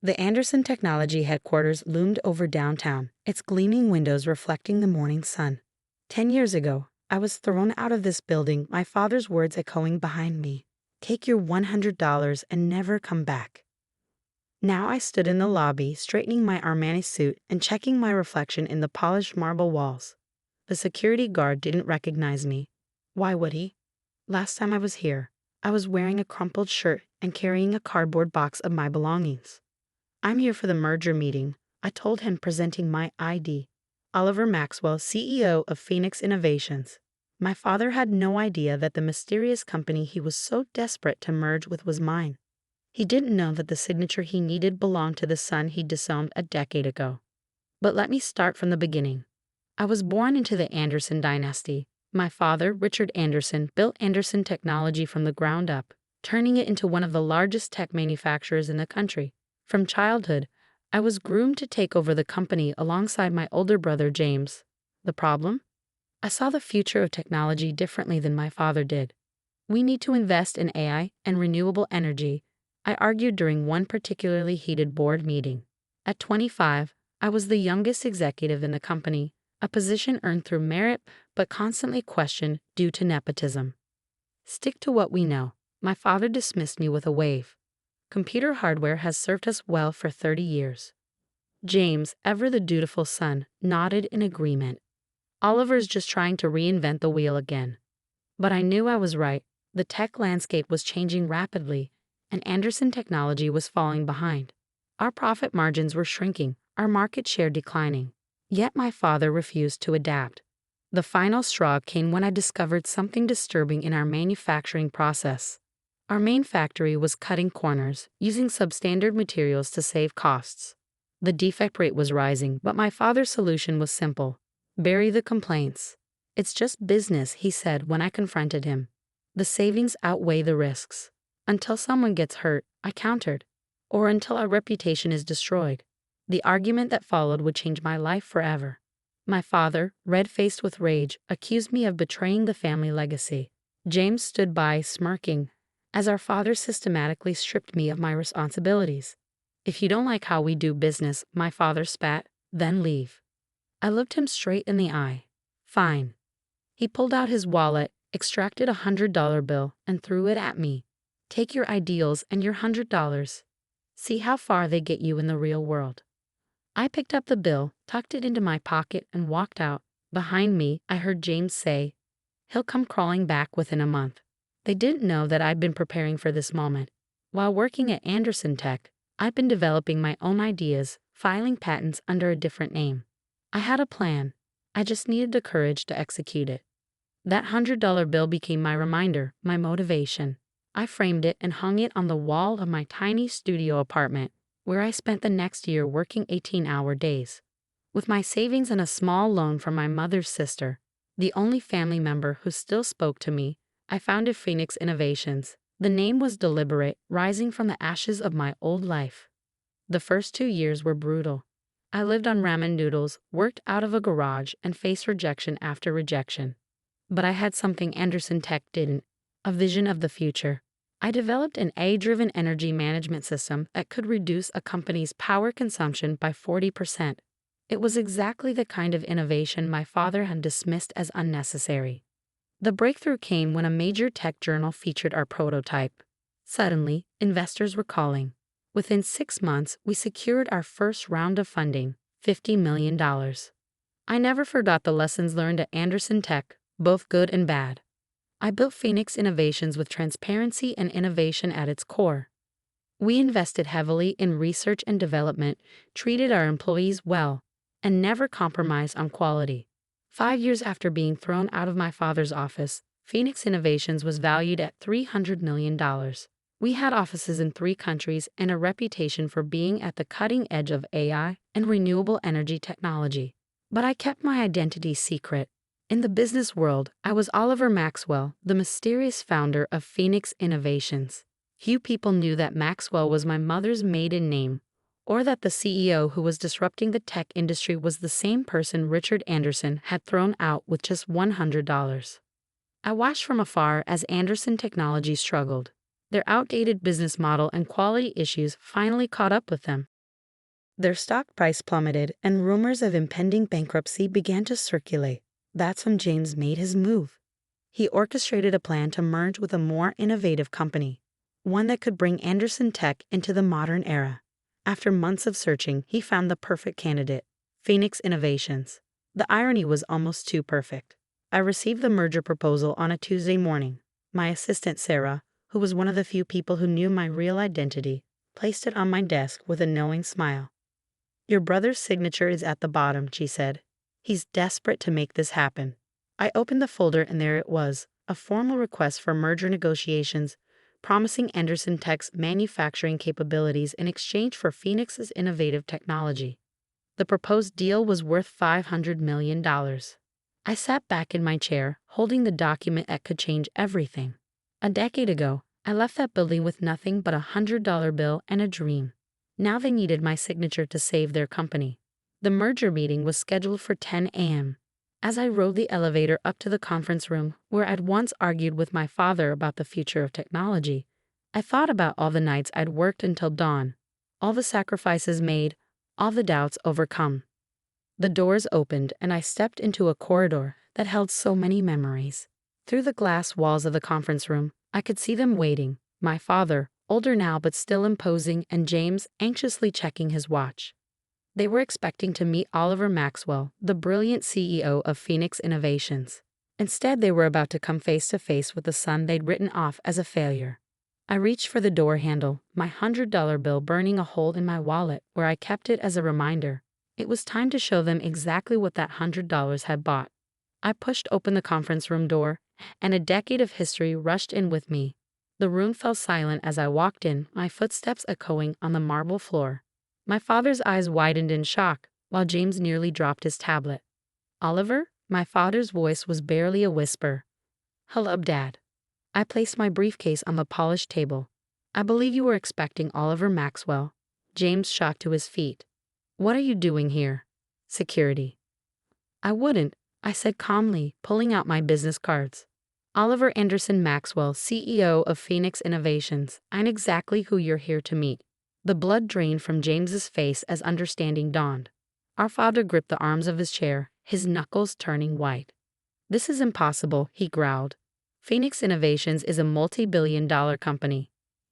The Anderson Technology headquarters loomed over downtown, its gleaming windows reflecting the morning sun. 10 years ago, I was thrown out of this building, my father's words echoing behind me. Take your $100 and never come back. Now I stood in the lobby, straightening my Armani suit and checking my reflection in the polished marble walls. The security guard didn't recognize me. Why would he? Last time I was here, I was wearing a crumpled shirt and carrying a cardboard box of my belongings. I'm here for the merger meeting, I told him, presenting my ID. Oliver Maxwell, CEO of Phoenix Innovations. My father had no idea that the mysterious company he was so desperate to merge with was mine. He didn't know that the signature he needed belonged to the son he disowned a decade ago. But let me start from the beginning. I was born into the Anderson dynasty. My father, Richard Anderson, built Anderson Technology from the ground up, turning it into one of the largest tech manufacturers in the country. From childhood, I was groomed to take over the company alongside my older brother James. The problem? I saw the future of technology differently than my father did. We need to invest in AI and renewable energy, I argued during one particularly heated board meeting. At 25, I was the youngest executive in the company, a position earned through merit but constantly questioned due to nepotism. Stick to what we know, my father dismissed me with a wave. Computer hardware has served us well for 30 years. James, ever the dutiful son, nodded in agreement. Oliver's just trying to reinvent the wheel again. But I knew I was right. The tech landscape was changing rapidly, and Anderson Technology was falling behind. Our profit margins were shrinking, our market share declining. Yet my father refused to adapt. The final straw came when I discovered something disturbing in our manufacturing process. Our main factory was cutting corners, using substandard materials to save costs. The defect rate was rising, but my father's solution was simple. Bury the complaints. It's just business, he said when I confronted him. The savings outweigh the risks. Until someone gets hurt, I countered. Or until our reputation is destroyed. The argument that followed would change my life forever. My father, red-faced with rage, accused me of betraying the family legacy. James stood by, smirking, as our father systematically stripped me of my responsibilities. If you don't like how we do business, my father spat, then leave. I looked him straight in the eye. Fine. He pulled out his wallet, extracted $100 bill, and threw it at me. Take your ideals and your $100. See how far they get you in the real world. I picked up the bill, tucked it into my pocket, and walked out. Behind me, I heard James say, "He'll come crawling back within a month." They didn't know that I'd been preparing for this moment. While working at Anderson Tech, I'd been developing my own ideas, filing patents under a different name. I had a plan. I just needed the courage to execute it. That $100 bill became my reminder, my motivation. I framed it and hung it on the wall of my tiny studio apartment, where I spent the next year working 18-hour days. With my savings and a small loan from my mother's sister, the only family member who still spoke to me, I founded Phoenix Innovations. The name was deliberate, rising from the ashes of my old life. The first 2 years were brutal. I lived on ramen noodles, worked out of a garage, and faced rejection after rejection. But I had something Anderson Tech didn't, a vision of the future. I developed an AI-driven energy management system that could reduce a company's power consumption by 40%. It was exactly the kind of innovation my father had dismissed as unnecessary. The breakthrough came when a major tech journal featured our prototype. Suddenly, investors were calling. Within 6 months, we secured our first round of funding, $50 million. I never forgot the lessons learned at Anderson Tech, both good and bad. I built Phoenix Innovations with transparency and innovation at its core. We invested heavily in research and development, treated our employees well, and never compromised on quality. 5 years after being thrown out of my father's office, Phoenix Innovations was valued at $300 million. We had offices in 3 countries and a reputation for being at the cutting edge of AI and renewable energy technology. But I kept my identity secret. In the business world, I was Oliver Maxwell, the mysterious founder of Phoenix Innovations. Few people knew that Maxwell was my mother's maiden name, or that the CEO who was disrupting the tech industry was the same person Richard Anderson had thrown out with just $100. I watched from afar as Anderson Technology struggled. Their outdated business model and quality issues finally caught up with them. Their stock price plummeted, and rumors of impending bankruptcy began to circulate. That's when James made his move. He orchestrated a plan to merge with a more innovative company, one that could bring Anderson Tech into the modern era. After months of searching, he found the perfect candidate, Phoenix Innovations. The irony was almost too perfect. I received the merger proposal on a Tuesday morning. My assistant Sarah, who was one of the few people who knew my real identity, placed it on my desk with a knowing smile. "Your brother's signature is at the bottom," she said. "He's desperate to make this happen." I opened the folder and there it was, a formal request for merger negotiations, promising Anderson Tech's manufacturing capabilities in exchange for Phoenix's innovative technology. The proposed deal was worth $500 million. I sat back in my chair, holding the document that could change everything. A decade ago, I left that building with nothing but $100 bill and a dream. Now they needed my signature to save their company. The merger meeting was scheduled for 10 a.m. As I rode the elevator up to the conference room, where I'd once argued with my father about the future of technology, I thought about all the nights I'd worked until dawn, all the sacrifices made, all the doubts overcome. The doors opened and I stepped into a corridor that held so many memories. Through the glass walls of the conference room, I could see them waiting, my father, older now but still imposing, and James anxiously checking his watch. They were expecting to meet Oliver Maxwell, the brilliant CEO of Phoenix Innovations. Instead, they were about to come face to face with the son they'd written off as a failure. I reached for the door handle, my $100 bill burning a hole in my wallet where I kept it as a reminder. It was time to show them exactly what that $100 had bought. I pushed open the conference room door, and a decade of history rushed in with me. The room fell silent as I walked in, my footsteps echoing on the marble floor. My father's eyes widened in shock, while James nearly dropped his tablet. "Oliver?" My father's voice was barely a whisper. "Hello, Dad." I placed my briefcase on the polished table. "I believe you were expecting Oliver Maxwell." James shot to his feet. "What are you doing here?" "Security." "I wouldn't," I said calmly, pulling out my business cards. "Oliver Anderson Maxwell, CEO of Phoenix Innovations. I'm exactly who you're here to meet." The blood drained from James's face as understanding dawned. Our father gripped the arms of his chair, his knuckles turning white. "This is impossible," he growled. "Phoenix Innovations is a multi-billion-dollar company."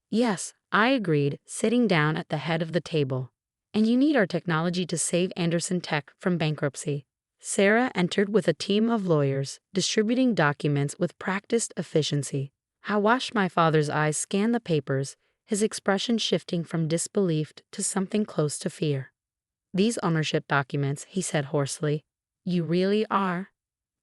"Yes," I agreed, sitting down at the head of the table. "And you need our technology to save Anderson Tech from bankruptcy." Sarah entered with a team of lawyers, distributing documents with practiced efficiency. I watched my father's eyes scan the papers, his expression shifting from disbelief to something close to fear. "These ownership documents," he said hoarsely. "You really are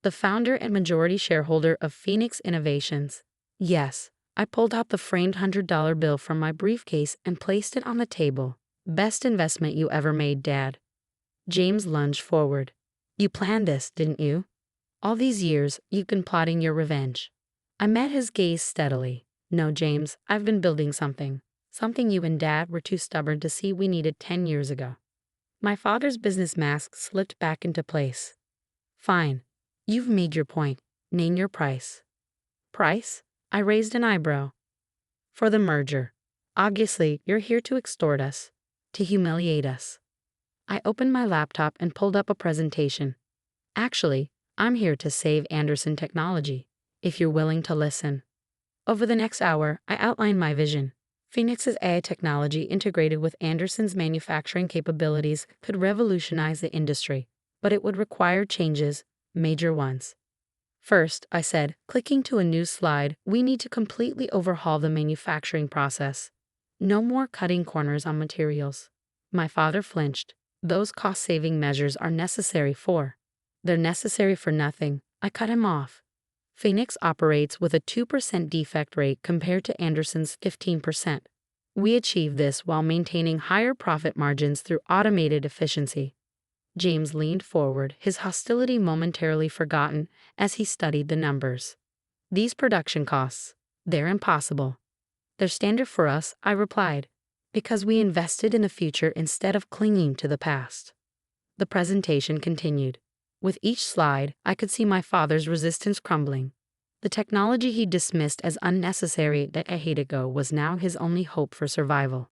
the founder and majority shareholder of Phoenix Innovations?" "Yes." I pulled out the framed $100 bill from my briefcase and placed it on the table. "Best investment you ever made, Dad." James lunged forward. "You planned this, didn't you? All these years, you've been plotting your revenge." I met his gaze steadily. "No, James, I've been building something. Something you and Dad were too stubborn to see we needed 10 years ago." My father's business mask slipped back into place. "Fine. You've made your point. Name your price." "Price?" I raised an eyebrow. "For the merger. Obviously, you're here to extort us, to humiliate us." I opened my laptop and pulled up a presentation. "Actually, I'm here to save Anderson Technology, if you're willing to listen." Over the next hour, I outlined my vision. Phoenix's AI technology integrated with Anderson's manufacturing capabilities could revolutionize the industry, but it would require changes, major ones. "First," I said, clicking to a new slide, "we need to completely overhaul the manufacturing process. No more cutting corners on materials." My father flinched. "Those cost-saving measures are necessary for—" "They're necessary for nothing." I cut him off. "Phoenix operates with a 2% defect rate compared to Anderson's 15%. We achieve this while maintaining higher profit margins through automated efficiency." James leaned forward, his hostility momentarily forgotten as he studied the numbers. "These production costs, they're impossible." "They're standard for us," I replied, "because we invested in the future instead of clinging to the past." The presentation continued. With each slide, I could see my father's resistance crumbling. The technology he dismissed as unnecessary a decade ago was now his only hope for survival.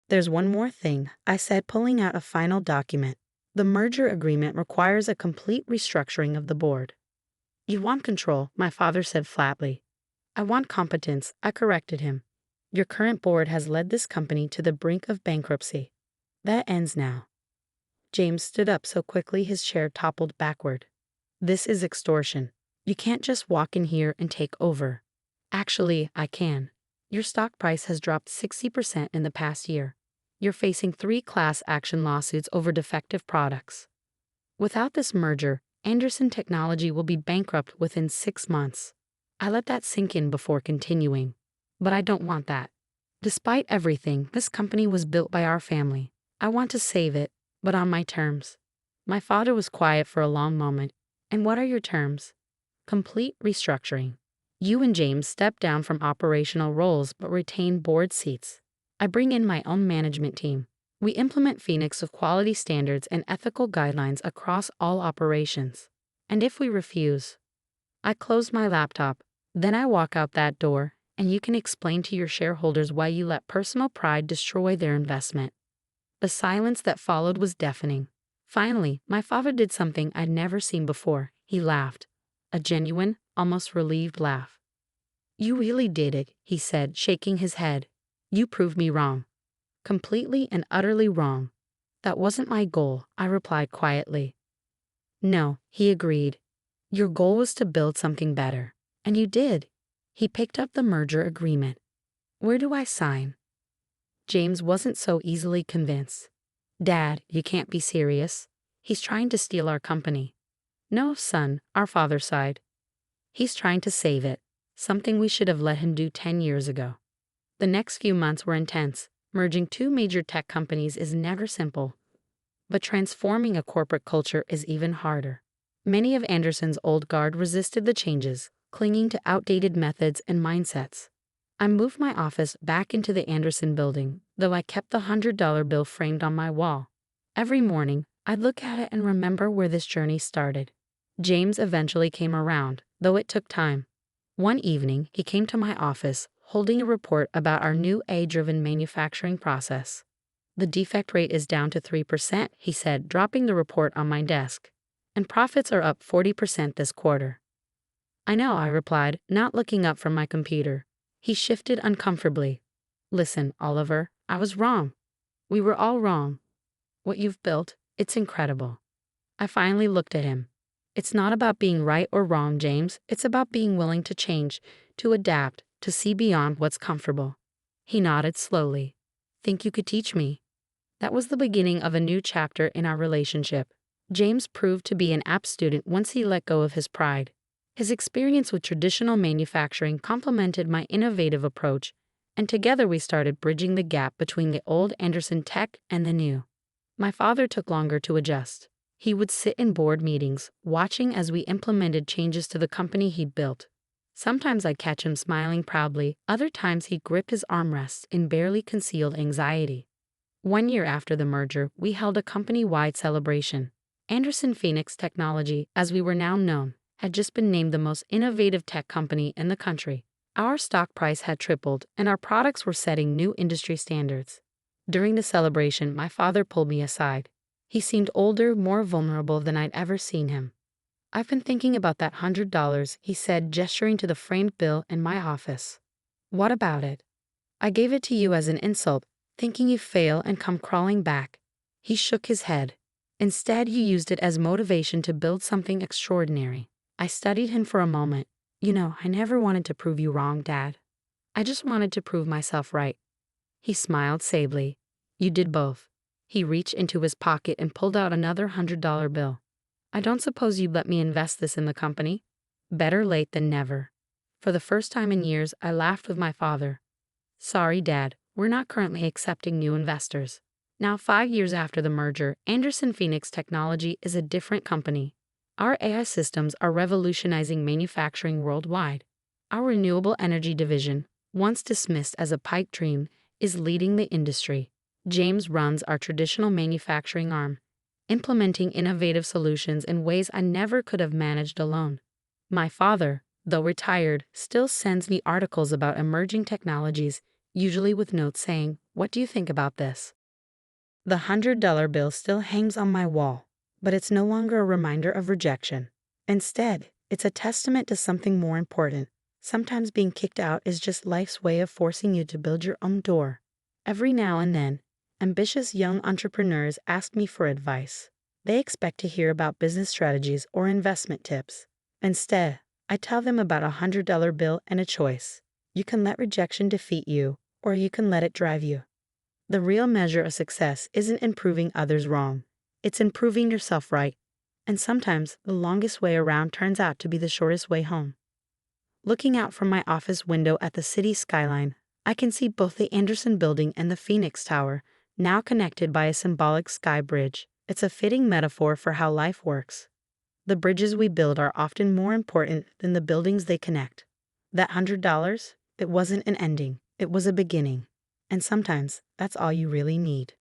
There's one more thing, I said, pulling out a final document. The merger agreement requires a complete restructuring of the board. You want control, my father said flatly. I want competence, I corrected him. Your current board has led this company to the brink of bankruptcy. That ends now. James stood up so quickly his chair toppled backward. This is extortion. You can't just walk in here and take over. Actually, I can. Your stock price has dropped 60% in the past year. You're facing 3 class action lawsuits over defective products. Without this merger, Anderson Technology will be bankrupt within 6 months. I let that sink in before continuing. But I don't want that. Despite everything, this company was built by our family. I want to save it, but on my terms. My father was quiet for a long moment. And what are your terms? Complete restructuring. You and James step down from operational roles but retain board seats. I bring in my own management team. We implement Phoenix of quality standards and ethical guidelines across all operations. And if we refuse, I close my laptop. Then I walk out that door, and you can explain to your shareholders why you let personal pride destroy their investment. The silence that followed was deafening. Finally, my father did something I'd never seen before. He laughed. A genuine, almost relieved laugh. You really did it, he said, shaking his head. You proved me wrong. Completely and utterly wrong. That wasn't my goal, I replied quietly. No, he agreed. Your goal was to build something better. And you did. He picked up the merger agreement. Where do I sign? James wasn't so easily convinced. Dad, you can't be serious. He's trying to steal our company. No, son, our father sighed. He's trying to save it, something we should have let him do 10 years ago. The next few months were intense. Merging 2 major tech companies is never simple. But transforming a corporate culture is even harder. Many of Anderson's old guard resisted the changes, clinging to outdated methods and mindsets. I moved my office back into the Anderson building, though I kept the $100 bill framed on my wall. Every morning, I'd look at it and remember where this journey started. James eventually came around, though it took time. One evening, he came to my office, holding a report about our new AI-driven manufacturing process. The defect rate is down to 3%, he said, dropping the report on my desk. And profits are up 40% this quarter. I know, I replied, not looking up from my computer. He shifted uncomfortably. Listen, Oliver, I was wrong. We were all wrong. What you've built, it's incredible. I finally looked at him. It's not about being right or wrong, James. It's about being willing to change, to adapt, to see beyond what's comfortable. He nodded slowly. Think you could teach me? That was the beginning of a new chapter in our relationship. James proved to be an apt student once he let go of his pride. His experience with traditional manufacturing complemented my innovative approach, and together we started bridging the gap between the old Anderson tech and the new. My father took longer to adjust. He would sit in board meetings, watching as we implemented changes to the company he'd built. Sometimes I'd catch him smiling proudly, other times he'd grip his armrests in barely concealed anxiety. 1 year after the merger, we held a company-wide celebration. Anderson Phoenix Technology, as we were now known, had just been named the most innovative tech company in the country. Our stock price had tripled, and our products were setting new industry standards. During the celebration, my father pulled me aside. He seemed older, more vulnerable than I'd ever seen him. I've been thinking about that $100, he said, gesturing to the framed bill in my office. What about it? I gave it to you as an insult, thinking you'd fail and come crawling back. He shook his head. Instead, you used it as motivation to build something extraordinary. I studied him for a moment. You know, I never wanted to prove you wrong, Dad. I just wanted to prove myself right. He smiled sably. You did both. He reached into his pocket and pulled out another $100 bill. I don't suppose you'd let me invest this in the company? Better late than never. For the first time in years, I laughed with my father. Sorry, Dad, we're not currently accepting new investors. Now, 5 years after the merger, Anderson Phoenix Technology is a different company. Our AI systems are revolutionizing manufacturing worldwide. Our renewable energy division, once dismissed as a pipe dream, is leading the industry. James runs our traditional manufacturing arm, implementing innovative solutions in ways I never could have managed alone. My father, though retired, still sends me articles about emerging technologies, usually with notes saying, "What do you think about this?" The $100 bill still hangs on my wall, but it's no longer a reminder of rejection. Instead, it's a testament to something more important. Sometimes being kicked out is just life's way of forcing you to build your own door. Every now and then, ambitious young entrepreneurs ask me for advice. They expect to hear about business strategies or investment tips. Instead, I tell them about a $100 bill and a choice. You can let rejection defeat you, or you can let it drive you. The real measure of success isn't in proving others wrong. It's in proving yourself right. And sometimes the longest way around turns out to be the shortest way home. Looking out from my office window at the city skyline, I can see both the Anderson Building and the Phoenix Tower, now connected by a symbolic sky bridge. It's a fitting metaphor for how life works. The bridges we build are often more important than the buildings they connect. That $100, it wasn't an ending, it was a beginning. And sometimes that's all you really need.